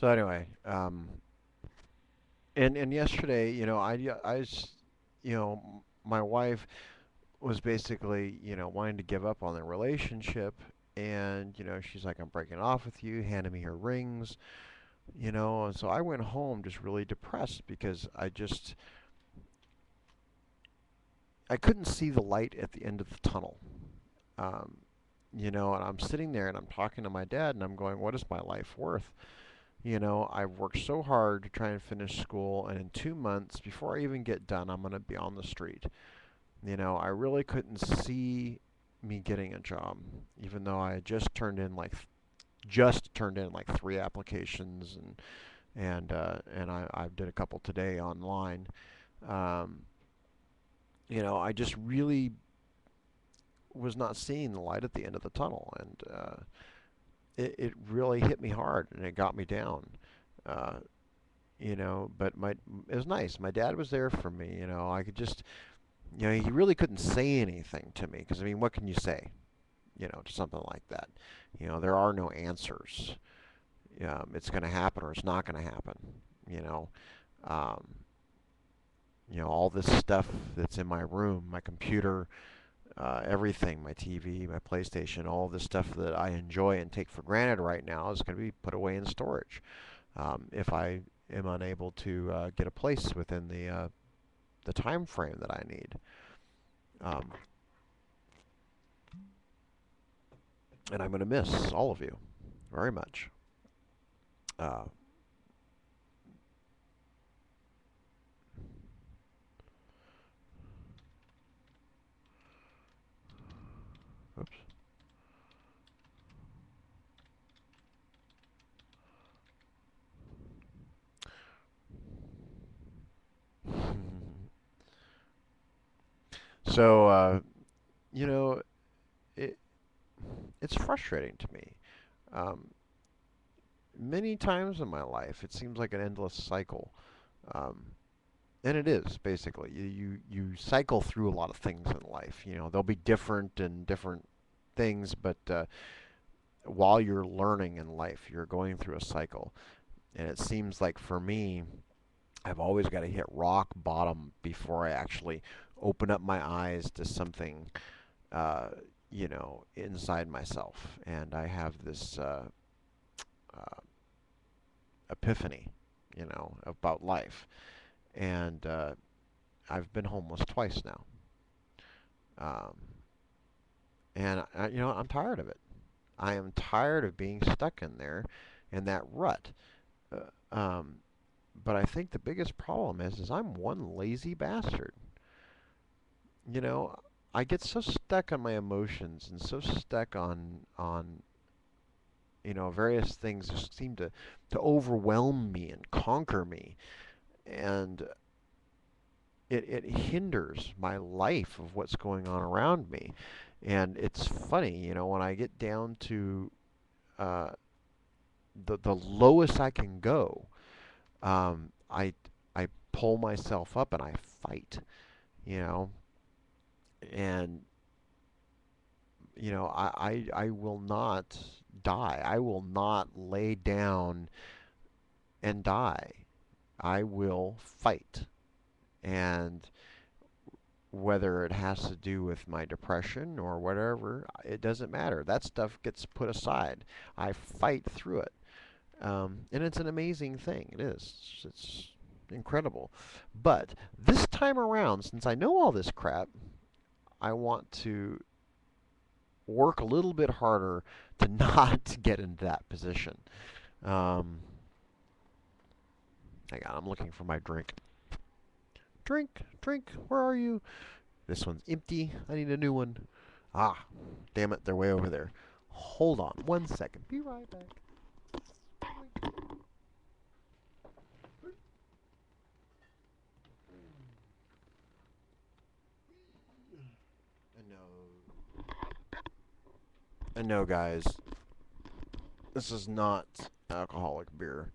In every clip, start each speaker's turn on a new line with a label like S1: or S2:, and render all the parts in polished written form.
S1: So anyway, and yesterday, my wife was basically, wanting to give up on the relationship, and she's like, "I'm breaking off with you," handed me her rings, and so I went home just really depressed because I couldn't see the light at the end of the tunnel. Um, and I'm sitting there and I'm talking to my dad and I'm going, "What is my life worth?" I've worked so hard to try and finish school, and in 2 months, before I even get done, I'm going to be on the street. I really couldn't see me getting a job, even though I had just turned in like 3 applications, and I did a couple today online. Um, I just really was not seeing the light at the end of the tunnel, and it really hit me hard, and it got me down. Uh, but it was nice. My dad was there for me. I could just, he really couldn't say anything to me because I mean, what can you say, to something like that? There are no answers. It's going to happen or it's not going to happen. You know, um, all this stuff that's in my room, my computer, everything, my TV, my PlayStation, all this stuff that I enjoy and take for granted right now is going to be put away in storage. If I am unable to get a place within the time frame that I need. Um, and I'm going to miss all of you very much. Uh, oops. So, you know, it, it's frustrating to me. Um, Many times in my life, it seems like an endless cycle. Um, and it is basically you cycle through a lot of things in life. They'll be different and different things, but while you're learning in life, you're going through a cycle. And it seems like for me, I've always got to hit rock bottom before I actually open up my eyes to something, uh, inside myself. And I have this uh, epiphany, about life. And I've been homeless twice now. Um, and I'm tired of it. I am tired of being stuck in there in that rut. Um, but I think the biggest problem is I'm one lazy bastard. You know, I get so stuck on my emotions and so stuck on various things just seem to overwhelm me and conquer me, and it hinders my life of what's going on around me. And it's funny, when I get down to uh, the lowest I can go, I pull myself up and I fight, you know, and I will not die. I will not lay down and die. I will fight. And whether it has to do with my depression or whatever, it doesn't matter. That stuff gets put aside. I fight through it. And it's an amazing thing. It is. It's incredible. But this time around, since I know all this crap, I want to work a little bit harder to not get into that position. Um, Hang on, I'm looking for my drink. Drink, drink, where are you? This one's empty. I need a new one. Ah, damn it, they're way over there. Hold on 1 second. Be right back. And no, guys, this is not alcoholic beer.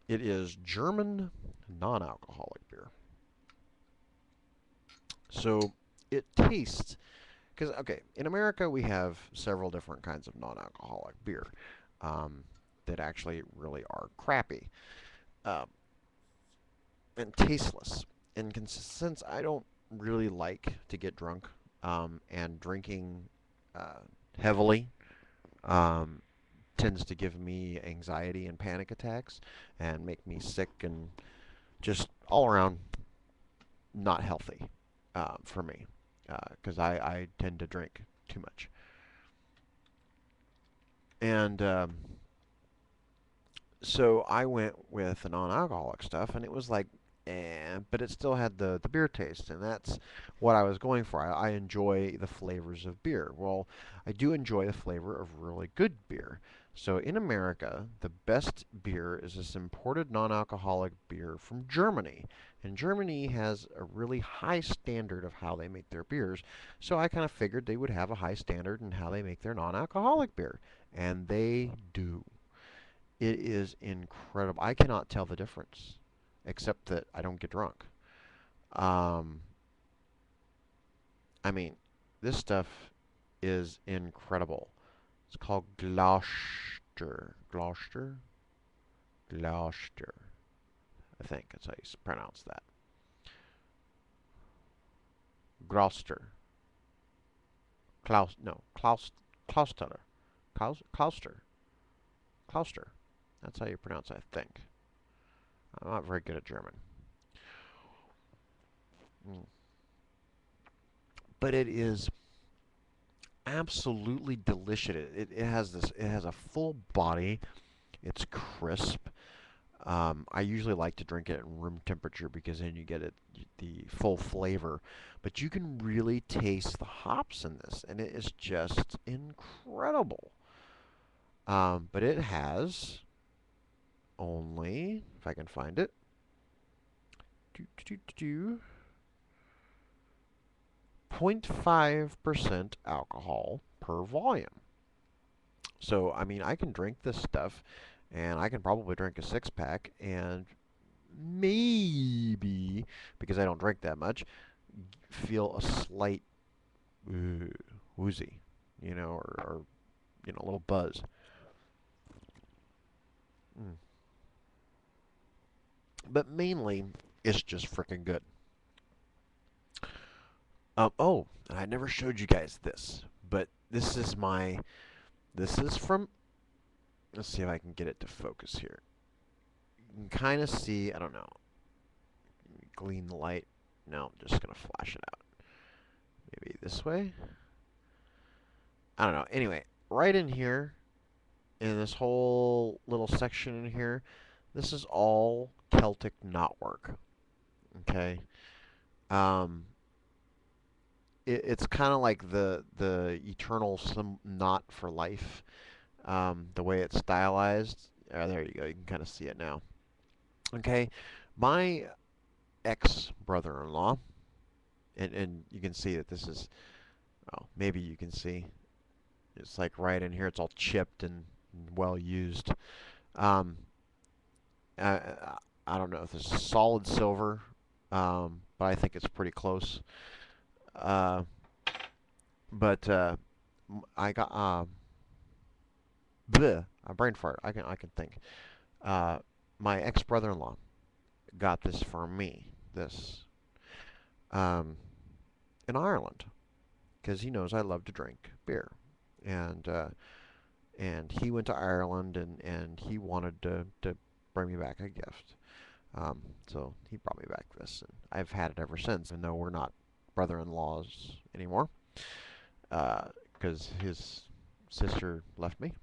S1: It is German non-alcoholic beer. So it tastes because okay, in America we have several different kinds of non-alcoholic beer that actually really are crappy uh, and tasteless. And since I don't really like to get drunk and drinking uh, heavily um, tends to give me anxiety and panic attacks and make me sick and just all around not healthy for me because I tend to drink too much. And so I went with the non-alcoholic stuff, and it was like, but it still had the beer taste, and that's what I was going for. I enjoy the flavors of beer. Well, I do enjoy the flavor of really good beer. So in America, the best beer is this imported non-alcoholic beer from Germany. And Germany has a really high standard of how they make their beers. So I kind of figured they would have a high standard in how they make their non-alcoholic beer. And they do. It is incredible. I cannot tell the difference, except that I don't get drunk. Um, I mean, this stuff is incredible. It's called Gloucester. Gloucester? Gloucester. I think that's how you pronounce that. Gloucester. Klaus, no, Klaus, Klauster. Klauster. Klauster. That's how you pronounce it, I think. I'm not very good at German. Mm. But it is absolutely delicious. It has this. It has a full body. It's crisp. I usually like to drink it at room temperature because then you get the full flavor. But you can really taste the hops in this, and it is just incredible. But it has only, if I can find it, 0.5% alcohol per volume. So, I mean, I can drink this stuff, and I can probably drink a six pack, and maybe, because I don't drink that much, feel a slight woozy, or a little buzz. Mm. But mainly, it's just freaking good. Oh, and I never showed you guys this, but this is from, let's see if I can get it to focus here. You can kind of see, I don't know, gleam the light. No, I'm just going to flash it out. Maybe this way? I don't know. Anyway, right in here, in this whole little section in here, this is all Celtic knotwork. Okay? Um, it's kind of like the eternal knot for life. The way it's stylized. There you go. You can kind of see it now. Okay, my ex-brother-in-law, and you can see that this is. Oh, maybe you can see. It's like right in here. It's all chipped and well used. Um, I don't know if this is solid silver, but I think it's pretty close. Uh, but I got bleh, a brain fart. I can think. Uh, my ex brother-in-law got this for me. This um, in Ireland because he knows I love to drink beer, and he went to Ireland and he wanted to bring me back a gift. So he brought me back this, and I've had it ever since. Even though we're not brother-in-laws anymore, because his sister left me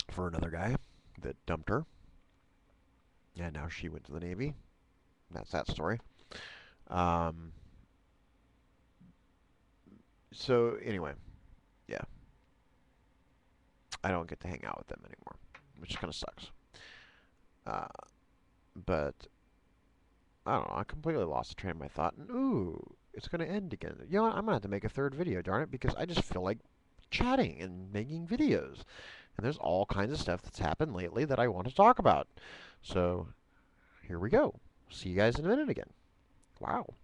S1: for another guy that dumped her, and now she went to the Navy. That's that story. Um, so anyway, yeah, I don't get to hang out with them anymore, which kind of sucks. Uh, but I don't know. I completely lost the train of my thought, and ooh, it's going to end again. You know what? I'm going to have to make a third video, darn it, because I just feel like chatting and making videos. And there's all kinds of stuff that's happened lately that I want to talk about. So here we go. See you guys in a minute again. Wow.